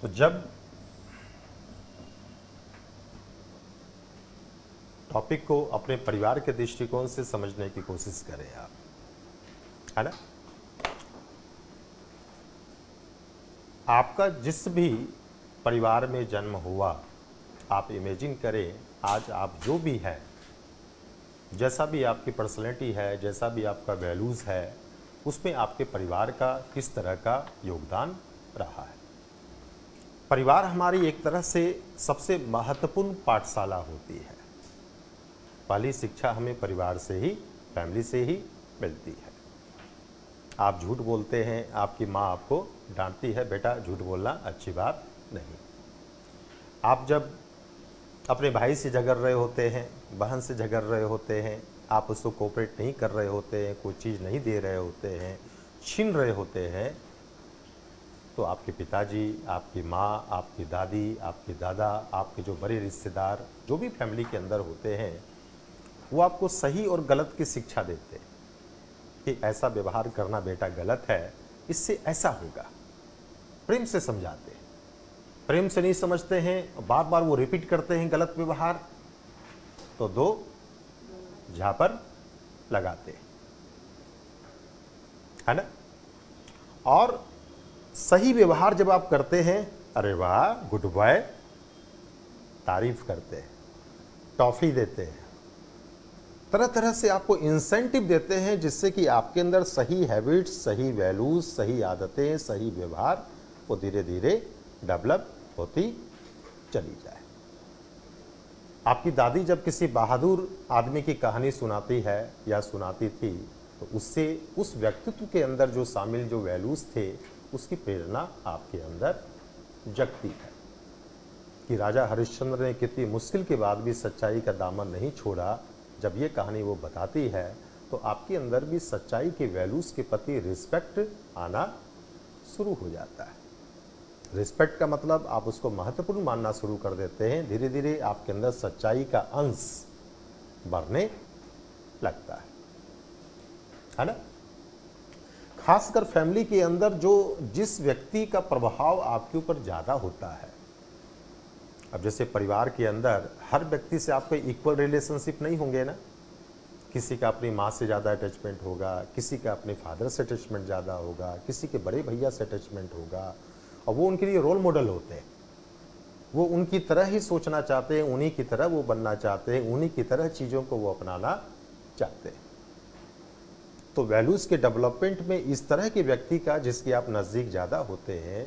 तो जब टॉपिक को अपने परिवार के दृष्टिकोण से समझने की कोशिश करें आप, है ना। आपका जिस भी परिवार में जन्म हुआ, आप इमेजिन करें आज आप जो भी हैं, जैसा भी आपकी पर्सनैलिटी है, जैसा भी आपका वैल्यूज़ है, उसमें आपके परिवार का किस तरह का योगदान रहा है। परिवार हमारी एक तरह से सबसे महत्वपूर्ण पाठशाला होती है। पहली शिक्षा हमें परिवार से ही, फैमिली से ही मिलती है। आप झूठ बोलते हैं, आपकी माँ आपको डांटती है, बेटा झूठ बोलना अच्छी बात नहीं। आप जब अपने भाई से झगड़ रहे होते हैं, बहन से झगड़ रहे होते हैं, आप उसको कोऑपरेट नहीं कर रहे होते हैं, कोई चीज़ नहीं दे रहे होते हैं, छीन रहे होते हैं, तो आपके पिताजी, आपकी माँ, आपकी दादी, आपके दादा, आपके जो बड़े रिश्तेदार, जो भी फैमिली के अंदर होते हैं, वो आपको सही और गलत की शिक्षा देते हैं कि ऐसा व्यवहार करना बेटा गलत है, इससे ऐसा होगा। प्रेम से समझाते हैं। प्रेम से नहीं समझते हैं, बार बार वो रिपीट करते हैं गलत व्यवहार, तो दो झापर लगाते हैं, है ना। और सही व्यवहार जब आप करते हैं, अरे वाह गुड बॉय, तारीफ करते हैं, टॉफी देते हैं, तरह तरह से आपको इंसेंटिव देते हैं, जिससे कि आपके अंदर सही हैबिट्स, सही वैल्यूज, सही आदतें, सही व्यवहार वो धीरे धीरे डेवलप होती चली जाए। आपकी दादी जब किसी बहादुर आदमी की कहानी सुनाती है या सुनाती थी, तो उससे उस व्यक्तित्व के अंदर जो शामिल जो वैल्यूज थे, उसकी प्रेरणा आपके अंदर जगती है कि राजा हरिश्चंद्र ने कितनी मुश्किल के बाद भी सच्चाई का दामन नहीं छोड़ा। जब ये कहानी वो बताती है, तो आपके अंदर भी सच्चाई के वैल्यूज के प्रति रिस्पेक्ट आना शुरू हो जाता है। रिस्पेक्ट का मतलब आप उसको महत्वपूर्ण मानना शुरू कर देते हैं। धीरे धीरे आपके अंदर सच्चाई का अंश बढ़ने लगता है ना। खासकर फैमिली के अंदर जो जिस व्यक्ति का प्रभाव आपके ऊपर ज़्यादा होता है, अब जैसे परिवार के अंदर हर व्यक्ति से आपके इक्वल रिलेशनशिप नहीं होंगे ना। किसी का अपनी माँ से ज़्यादा अटैचमेंट होगा, किसी का अपने फादर से अटैचमेंट ज़्यादा होगा, किसी के बड़े भैया से अटैचमेंट होगा, और वो उनके लिए रोल मॉडल होते हैं। वो उनकी तरह ही सोचना चाहते हैं, उन्हीं की तरह वो बनना चाहते हैं, उन्हीं की तरह चीज़ों को वो अपनाना चाहते हैं। तो वैल्यूज़ के डेवलपमेंट में इस तरह के व्यक्ति का, जिसके आप नज़दीक ज़्यादा होते हैं,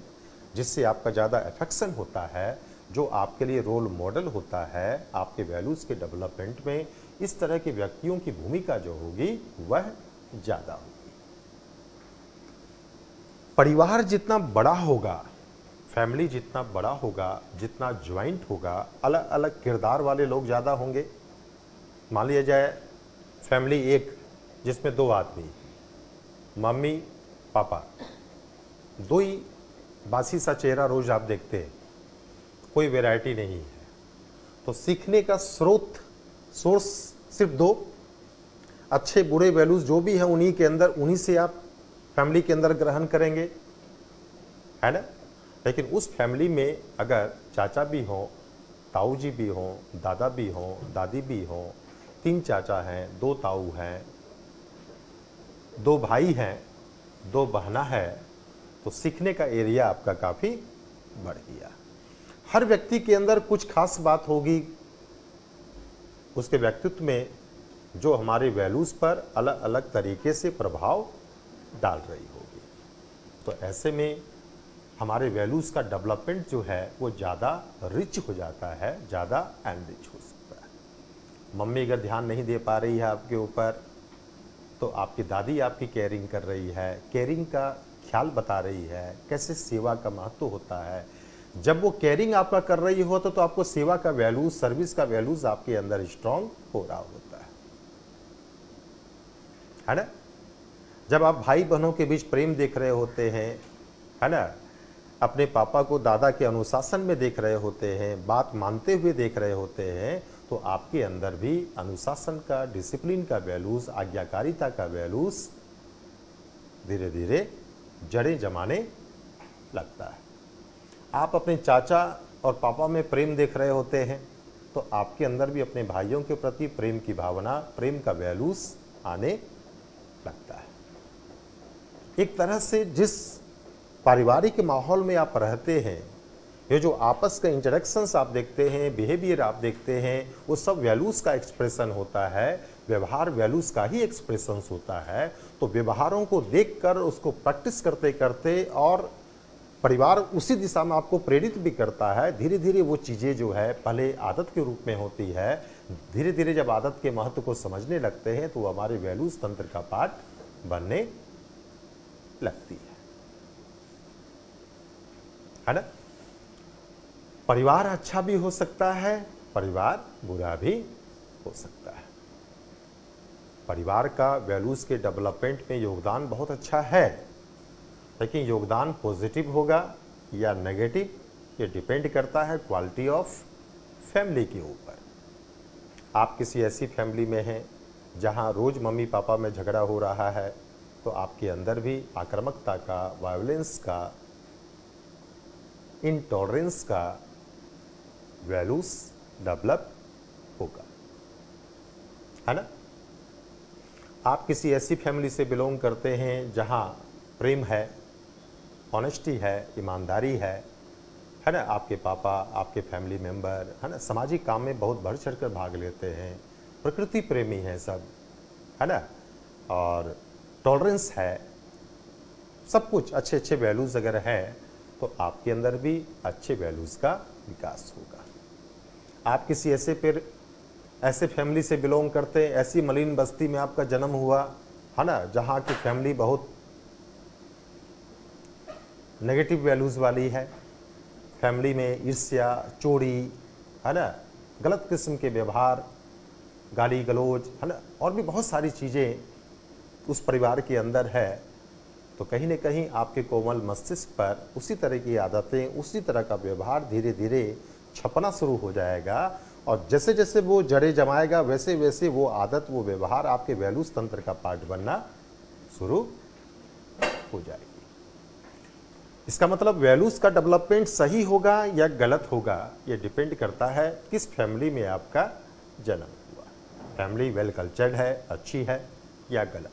जिससे आपका ज़्यादा अफेक्शन होता है, जो आपके लिए रोल मॉडल होता है, आपके वैल्यूज़ के डेवलपमेंट में इस तरह के व्यक्तियों की भूमिका जो होगी वह ज़्यादा होगी। परिवार जितना बड़ा होगा, फैमिली जितना बड़ा होगा, जितना ज्वाइंट होगा, अलग अलग किरदार वाले लोग ज़्यादा होंगे। मान लिया जाए फैमिली एक, जिसमें दो आदमी, मम्मी पापा, दो ही बासी सा चेहरा रोज़ आप देखते हैं, कोई वैरायटी नहीं है, तो सीखने का सोर्स सिर्फ दो। अच्छे बुरे वैल्यूज जो भी हैं उन्हीं के अंदर, उन्हीं से आप फैमिली के अंदर ग्रहण करेंगे, है ना। लेकिन उस फैमिली में अगर चाचा भी हों, ताऊ जी भी हों, दादा भी हों, दादी भी हों, 3 चाचा हैं, 2 ताऊ हैं, 2 भाई हैं, 2 बहना है, तो सीखने का एरिया आपका काफ़ी बढ़ गया। हर व्यक्ति के अंदर कुछ खास बात होगी उसके व्यक्तित्व में, जो हमारे वैल्यूज़ पर अलग अलग तरीके से प्रभाव डाल रही होगी। तो ऐसे में हमारे वैल्यूज़ का डेवलपमेंट जो है वो ज़्यादा रिच हो जाता है, ज़्यादा एनरिच हो सकता है। मम्मी अगर ध्यान नहीं दे पा रही है आपके ऊपर, तो आपकी दादी आपकी केयरिंग कर रही है, केयरिंग का ख्याल बता रही है, कैसे सेवा का महत्व होता है। जब वो केयरिंग आपका कर रही हो, तो आपको सेवा का वैल्यूज, सर्विस का वैल्यूज आपके अंदर स्ट्रांग हो रहा होता है ना। जब आप भाई बहनों के बीच प्रेम देख रहे होते हैं, है ना, अपने पापा को दादा के अनुशासन में देख रहे होते हैं, बात मानते हुए देख रहे होते हैं, तो आपके अंदर भी अनुशासन का, डिसिप्लिन का वैल्यूज, आज्ञाकारिता का वैल्यूज धीरे धीरे जड़ें जमाने लगता है। आप अपने चाचा और पापा में प्रेम देख रहे होते हैं, तो आपके अंदर भी अपने भाइयों के प्रति प्रेम की भावना, प्रेम का वैल्यूज आने लगता है। एक तरह से जिस पारिवारिक माहौल में आप रहते हैं, ये जो आपस के इंटरेक्शंस आप देखते हैं, बिहेवियर आप देखते हैं, वो सब वैल्यूज का एक्सप्रेशन होता है। व्यवहार वैल्यूज का ही एक्सप्रेशंस होता है। तो व्यवहारों को देखकर उसको प्रैक्टिस करते करते और परिवार उसी दिशा में आपको प्रेरित भी करता है। धीरे धीरे वो चीज़ें जो है पहले आदत के रूप में होती है, धीरे धीरे जब आदत के महत्व को समझने लगते हैं तो वो हमारे वैल्यूज तंत्र का पार्ट बनने लगती है ना। परिवार अच्छा भी हो सकता है, परिवार बुरा भी हो सकता है। परिवार का वैल्यूज के डेवलपमेंट में योगदान बहुत अच्छा है, लेकिन योगदान पॉजिटिव होगा या नेगेटिव, ये डिपेंड करता है क्वालिटी ऑफ फैमिली के ऊपर। आप किसी ऐसी फैमिली में हैं जहां रोज मम्मी पापा में झगड़ा हो रहा है, तो आपके अंदर भी आक्रामकता का, वायलेंस का, इनटॉलरेंस का वैल्यूज डेवलप होगा, है ना। आप किसी ऐसी फैमिली से बिलोंग करते हैं जहां प्रेम है, ऑनेस्टी है, ईमानदारी है ना। आपके पापा, आपके फैमिली मेंबर, है ना, सामाजिक काम में बहुत बढ़ चढ़ कर भाग लेते हैं, प्रकृति प्रेमी हैं सब, है ना, और टॉलरेंस है, सब कुछ अच्छे अच्छे वैल्यूज़ अगर है तो आपके अंदर भी अच्छे वैल्यूज़ का विकास होगा। आप किसी ऐसे फैमिली से बिलोंग करते हैं, ऐसी मलिन बस्ती में आपका जन्म हुआ, है ना, जहाँ की फैमिली बहुत नेगेटिव वैल्यूज़ वाली है। फैमिली में ईर्ष्या, चोरी, है ना, गलत किस्म के व्यवहार, गाली गलौज, है ना, और भी बहुत सारी चीज़ें उस परिवार के अंदर है, तो कहीं न कहीं आपके कोमल मस्तिष्क पर उसी तरह की आदतें, उसी तरह का व्यवहार धीरे धीरे छपना शुरू हो जाएगा। और जैसे जैसे वो जड़ें जमाएगा, वैसे वैसे वो आदत, वो व्यवहार आपके वैल्यूज तंत्र का पार्ट बनना शुरू हो जाएगी। इसका मतलब वैल्यूज का डेवलपमेंट सही होगा या गलत होगा, ये डिपेंड करता है किस फैमिली में आपका जन्म हुआ। फैमिली वेल कल्चर्ड है, अच्छी है या गलत।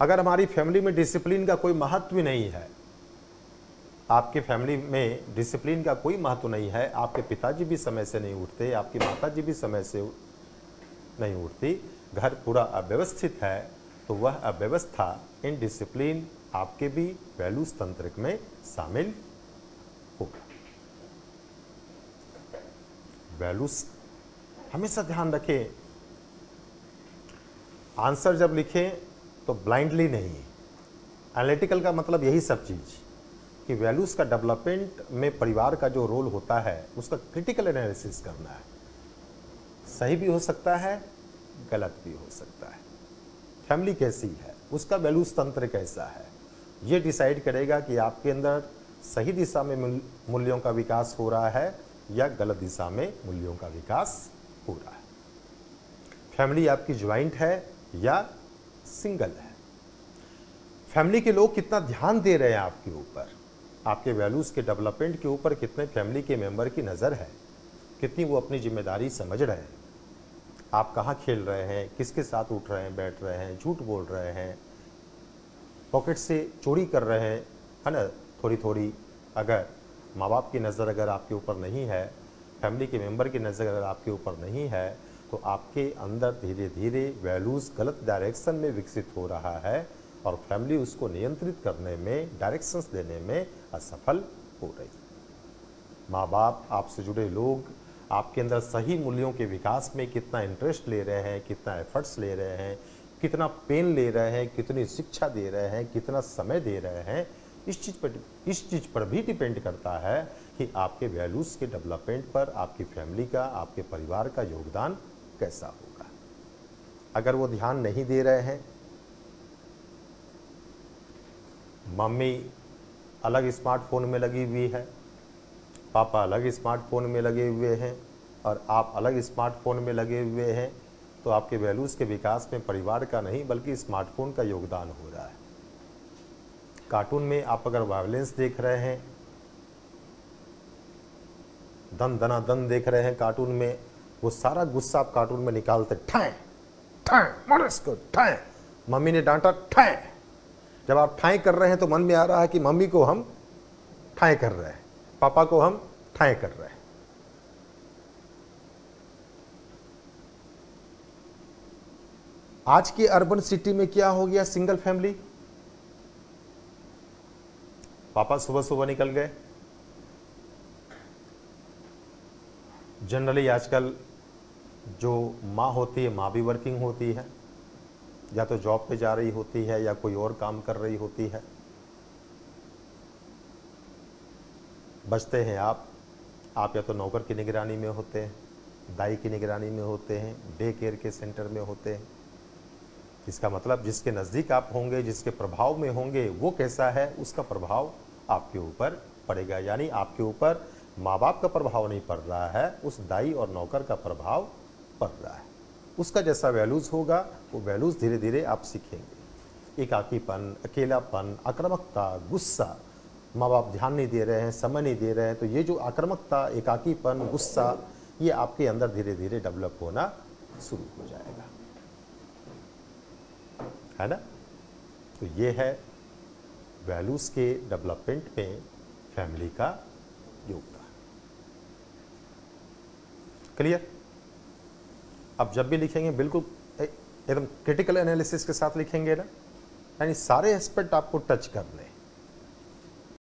अगर हमारी फैमिली में डिसिप्लिन का कोई महत्व नहीं है, आपके फैमिली में डिसिप्लिन का कोई महत्व नहीं है, आपके पिताजी भी समय से नहीं उठते, आपकी माताजी भी समय से नहीं उठती, घर पूरा अव्यवस्थित है, तो वह अव्यवस्था, इनडिसिप्लिन आपके भी वैल्यूज तंत्र में शामिल होगा। वैल्यूज हमेशा ध्यान रखें, आंसर जब लिखें तो ब्लाइंडली नहीं। एनालिटिकल का मतलब यही सब चीज़ कि वैल्यूज़ का डेवलपमेंट में परिवार का जो रोल होता है उसका क्रिटिकल एनालिसिस करना है। सही भी हो सकता है, गलत भी हो सकता है। फैमिली कैसी है, उसका वैल्यूज तंत्र कैसा है, ये डिसाइड करेगा कि आपके अंदर सही दिशा में मूल्यों का विकास हो रहा है या गलत दिशा में मूल्यों का विकास हो रहा है। फैमिली आपकी ज्वाइंट है या सिंगल है। फैमिली के लोग कितना ध्यान दे रहे हैं आपके ऊपर, आपके वैल्यूज़ के डेवलपमेंट के ऊपर कितने फैमिली के मेंबर की नज़र है, कितनी वो अपनी जिम्मेदारी समझ रहे हैं। आप कहाँ खेल रहे हैं, किसके साथ उठ रहे हैं, बैठ रहे हैं, झूठ बोल रहे हैं, पॉकेट से चोरी कर रहे हैं, है ना, थोड़ी थोड़ी। अगर माँ बाप की नज़र अगर आपके ऊपर नहीं है, फैमिली के मेंबर की नज़र अगर आपके ऊपर नहीं है, तो आपके अंदर धीरे धीरे वैल्यूज़ गलत डायरेक्शन में विकसित हो रहा है और फैमिली उसको नियंत्रित करने में, डायरेक्शंस देने में असफल हो रही है। माँ बाप, आपसे जुड़े लोग आपके अंदर सही मूल्यों के विकास में कितना इंटरेस्ट ले रहे हैं, कितना एफर्ट्स ले रहे हैं, कितना पेन ले रहे हैं, कितनी शिक्षा दे रहे हैं, कितना समय दे रहे हैं, इस चीज़ पर भी डिपेंड करता है कि आपके वैल्यूज़ के डेवलपमेंट पर आपकी फैमिली का, आपके परिवार का योगदान कैसा होगा। अगर वो ध्यान नहीं दे रहे हैं, मम्मी अलग स्मार्टफोन में लगी हुई है, पापा अलग स्मार्टफोन में लगे हुए हैं और आप अलग स्मार्टफोन में लगे हुए हैं, तो आपके वैल्यूज़ के विकास में परिवार का नहीं बल्कि स्मार्टफोन का योगदान हो रहा है। कार्टून में आप अगर वायलेंस देख रहे हैं, दन दना दन देख रहे हैं कार्टून में, वो सारा गुस्सा आप कार्टून में निकालते, ठाए ठाए मारो इसको, ठाए मम्मी ने डांटा, ठाए। जब आप ठाए कर रहे हैं तो मन में आ रहा है कि मम्मी को हम ठाए कर रहे हैं, पापा को हम ठाए कर रहे हैं। आज की अर्बन सिटी में क्या हो गया, सिंगल फैमिली, पापा सुबह सुबह निकल गए। जनरली आजकल जो माँ होती है, माँ भी वर्किंग होती है, या तो जॉब पे जा रही होती है या कोई और काम कर रही होती है। बचते हैं आप या तो नौकर की निगरानी में होते हैं, दाई की निगरानी में होते हैं, डे केयर के सेंटर में होते हैं। इसका मतलब जिसके नज़दीक आप होंगे, जिसके प्रभाव में होंगे, वो कैसा है, उसका प्रभाव आपके ऊपर पड़ेगा। यानी आपके ऊपर माँ बाप का प्रभाव नहीं पड़ रहा है, उस दाई और नौकर का प्रभाव पड़ रहा है। उसका जैसा वैल्यूज़ होगा वो वैल्यूज़ धीरे धीरे आप सीखेंगे। एकाकीपन, अकेलापन, आक्रामकता, गुस्सा, माँ बाप ध्यान नहीं दे रहे हैं, समय नहीं दे रहे हैं, तो ये जो आक्रामकता, एकाकीपन, गुस्सा, ये आपके अंदर धीरे धीरे डेवलप होना शुरू हो जाएगा, है ना। तो ये है वैल्यूज़ के डेवलपमेंट में फैमिली का योगदान। क्लियर। अब जब भी लिखेंगे बिल्कुल एकदम क्रिटिकल एनालिसिस के साथ लिखेंगे ना, यानी सारे एस्पेक्ट आपको टच करने हैं।